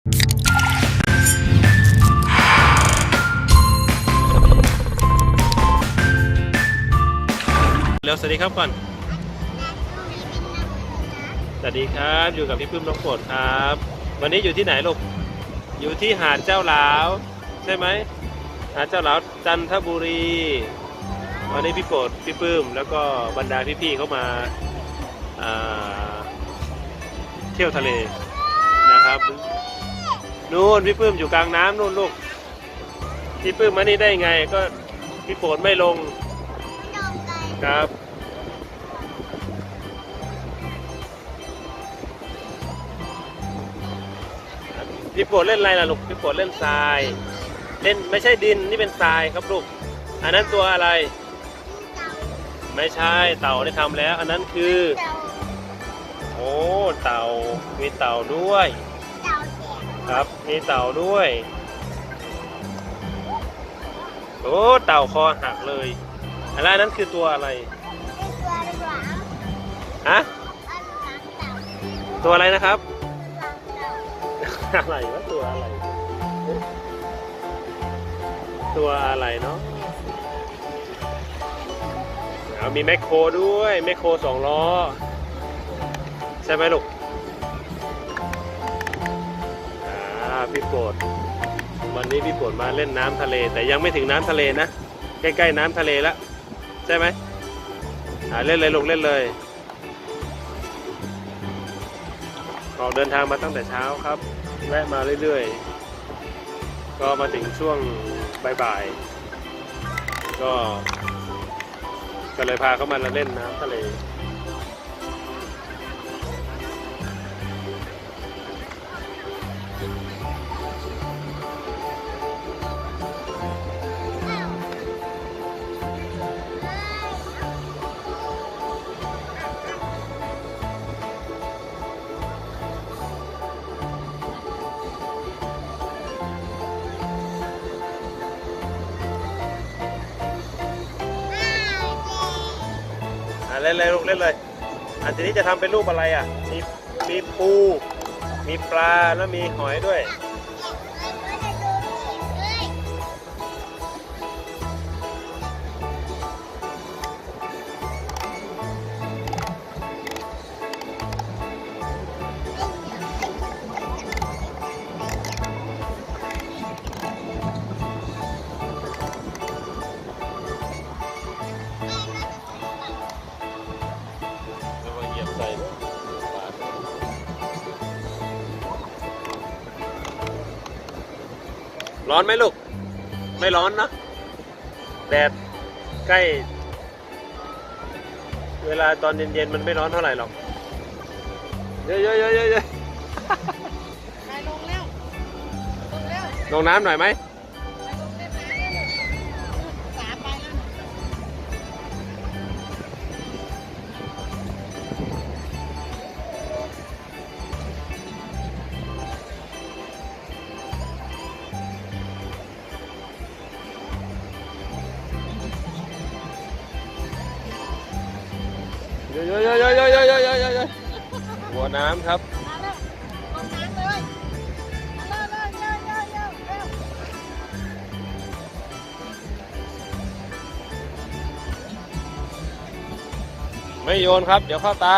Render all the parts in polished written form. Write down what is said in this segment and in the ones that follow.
แล้วสวัสดีครับก่อนสวัสดีครับอยู่กับพี่ปื้มน้องโปรดครับวันนี้อยู่ที่ไหนลูกอยู่ที่หาดเจ้าหลาวใช่ไหมหาดเจ้าหลาวจันทบุรีวันนี้พี่โปรดพี่ปื้มแล้วก็บรรดาพี่ๆเขามาเที่ยวทะเลนะครับนู่นพี่ปื้มอยู่กลางน้ำนู่นลูกพี่ปื้มมานี่ได้ไงก็พี่โปรดไม่ลงครับพี่โปรดเล่นอะไรล่ะลูกพี่โปรดเล่นทรายเล่นไม่ใช่ดินนี่เป็นทรายครับลูกอันนั้นตัวอะไรไม่ใช่เต่าได้ทำแล้วอันนั้นคือโอ้เต่ามีเต่าด้วยครับมีเต่าด้วยโอ้เต่าคอหักเลยอะไรนั้นคือตัวอะไรฮะตัวอะไรนะครับอะไรวะตัวอะไรตัวอะไรเนาะมีแมคโครด้วยแมคโคร2 ล้อใช่ไหมลูกพี่โปรดวันนี้พี่โปรดมาเล่นน้ำทะเลแต่ยังไม่ถึงน้ำทะเลนะใกล้ๆน้ำทะเลแล้วใช่ไหมเล่นเลยลูกเล่นเลยออกเดินทางมาตั้งแต่เช้าครับแวะมาเรื่อยๆก็มาถึงช่วงบ่ายๆก็เลยพาเขามาเล่นน้ำทะเลเล่นเลยลูกเล่นเลยอันนี้จะทำเป็นรูปอะไรอ่ะมีปูมีปลาแล้วมีหอยด้วยร้อนไหมลูกไม่ร้อนนะแดดใกล้เวลาตอนเย็นๆมันไม่ร้อนเท่าไหร่หรอกเยอะลงน้ำหน่อยไหมเยอะหัวน้ำครับไม่โยนครับเดี๋ยวเข้าตา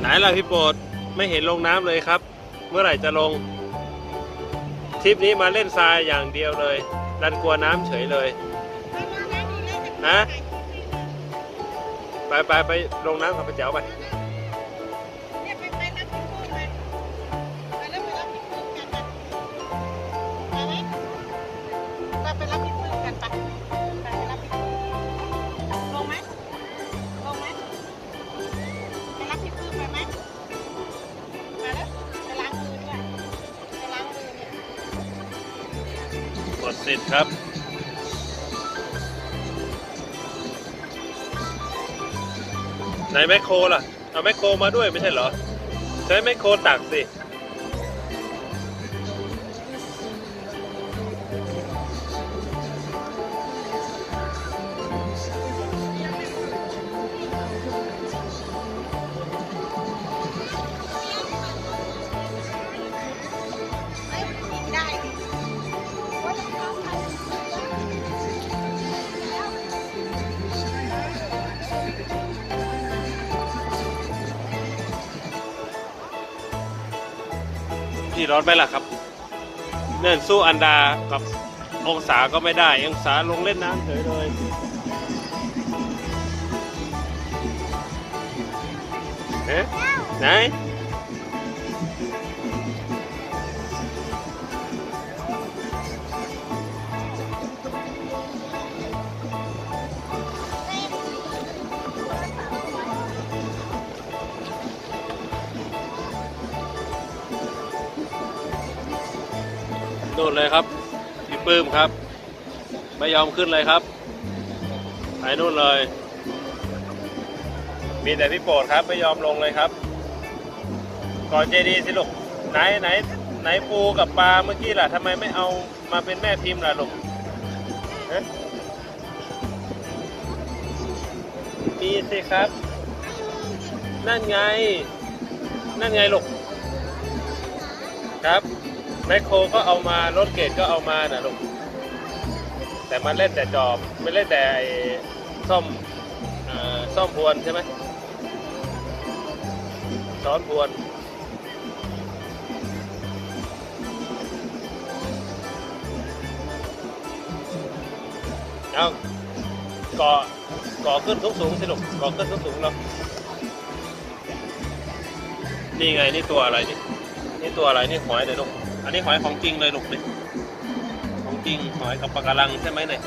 ไหนล่ะพี่โปรดไม่เห็นลงน้ำเลยครับเมื่อไหร่จะลงทริปนี้มาเล่นทรายอย่างเดียวเลยดันกลัวน้ำเฉยเลยฮะไปลงน้ำกับป้าแจ๋วไปหมดสิทธิ์ครับไหนแมคโครล่ะเอาแมคโครมาด้วยไม่ใช่เหรอใช้แมคโครตักสิ ที่ร้อนไหมล่ะครับเนื่นสู้อันดากับองศาก็ไม่ได้องศาลงเล่นน้ำเฉยเลยเอ๊ะไหนโดดเลยครับพี่ปื้มครับไม่ยอมขึ้นเลยครับไปนู่นเลยมีแต่พี่โปรดครับไม่ยอมลงเลยครับก่อนเจดีสิลูกไหนปูกับปลาเมื่อกี้ล่ะทำไมไม่เอามาเป็นแม่พิมพ์ล่ะลูกมีสิครับนั่นไงลูกครับแมคโครก็เอามารถเกตก็เอามานะลูกแต่มันเล่นแต่จอบไม่เล่นแต่ซ่อมพวนใช่ไหมช้อนพวนเอาก่อขึ้นสูงสิลูกก่อขึ้นสูงแล้วนี่ไงนี่ตัวอะไรนี่ตัวอะไรนี่หอยเลยลูกอันนี้หอยของจริงเลยลูกนี่ของจริงหอยกับปลาการังใช่ไหมเนี่ย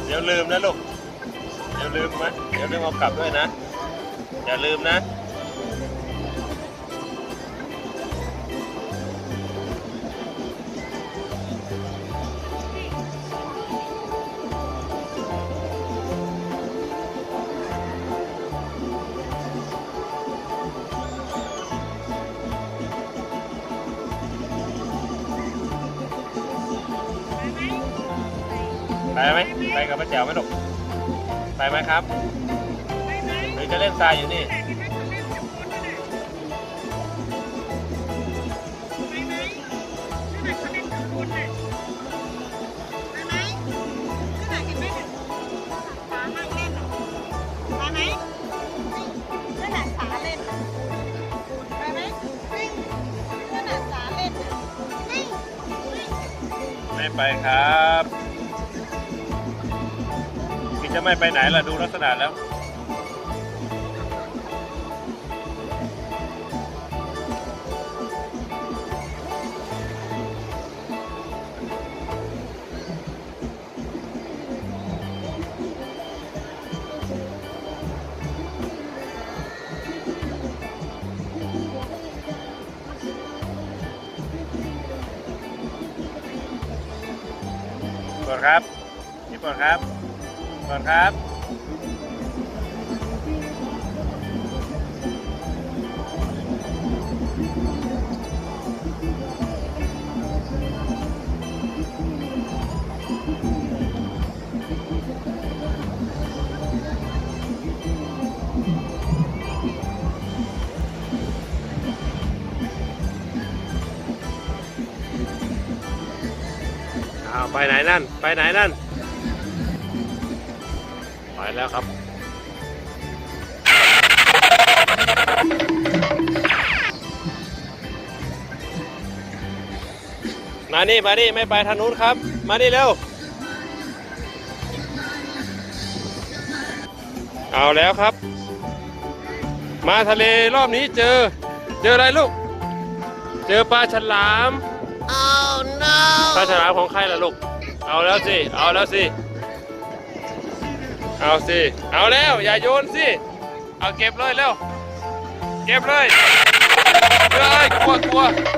เดี๋ยวลืมนะลูกเดี๋ยวลืมนะเดี๋ยวลืมเอากลับด้วยนะอย่าลืมนะไปไหมไปกับป้าแจ๋วไหมลูกไปไหมครับหรือจะเล่นทรายอยู่นี่ไม่ไปครับพี่จะไม่ไปไหนล่ะดูลักษณะแล้วก่อนครับนี่ก่อนครับก่อนครับไปไหนนั่นไปไหนนั่นไปแล้วครับมานี่ไม่ไปทางนู้นครับมานี่เร็วเอาแล้วครับมาทะเลรอบนี้เจออะไรลูกเจอปลาฉลาม oh no ปลาฉลามของใครล่ะลูกเอาแล้วสิเอาแล้วสิเอาแล้วอย่าโยนสิเอาเก็บเลยเร็วเก็บเลยก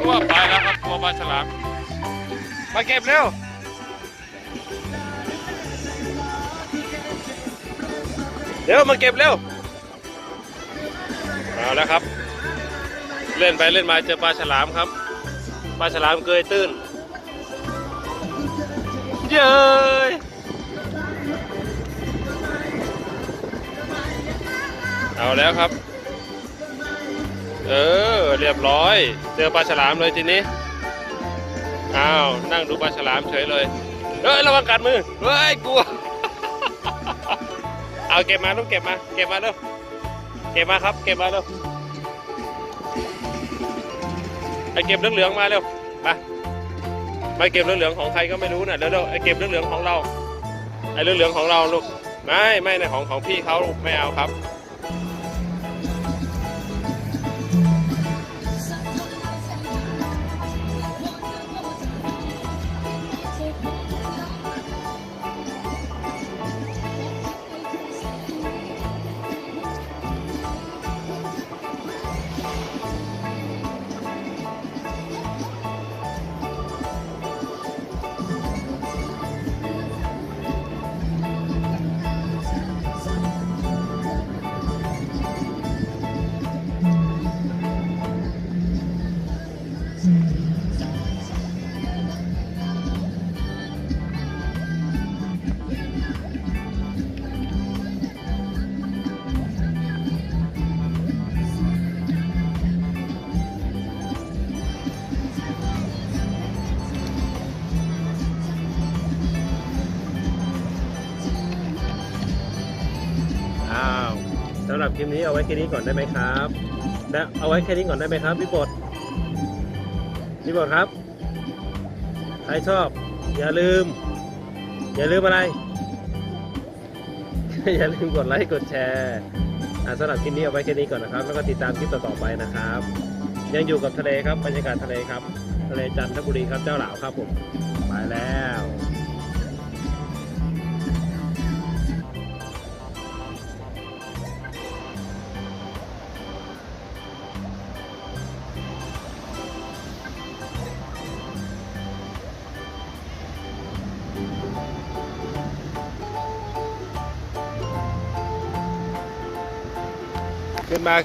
ลัวไปแล้วครับกลัวปลาฉลามมาเก็บเร็ว เร็วมาเก็บเร็วเอาแล้วครับ เล่นไปเล่นมาเจอปลาฉลามครับปลาฉลามเกยตื้นเย้ยเอาแล้วครับเรียบร้อยเจอปลาฉลามเลยทีนี้อ้าวนั่งดูปลาฉลามเฉยเลยระวังกัดมือเฮ้ยกลัว เอาเก็บมาลูกเก็บมาเก็บมาเร็วเก็บมาครับเก็บมาเร็วไอเก็บเหลืองๆมาเร็วไปเก็บเหลืองๆของใครก็ไม่รู้น่ะเร็วๆไอเก็บเหลืองๆของเราไอเหลืองๆของเราลูกไม่ในของพี่เขาลูกไม่เอาครับสำหรับคลิปนี้เอาไว้แค่นี้ก่อนได้ไหมครับเอาไว้แค่นี้ก่อนได้ไหมครับพี่ปดครับใครชอบอย่าลืมอะไร อย่าลืมกดไลค์กดแชร์สำหรับคลิปนี้เอาไว้แค่นี้ก่อนนะครับแล้วก็ติดตามคลิปต่อไปนะครับยังอยู่กับทะเลครับบรรยากาศทะเลครับทะเลจันทบุรีครับเจ้าหลาวครับผมไปแล้วขึ้นมา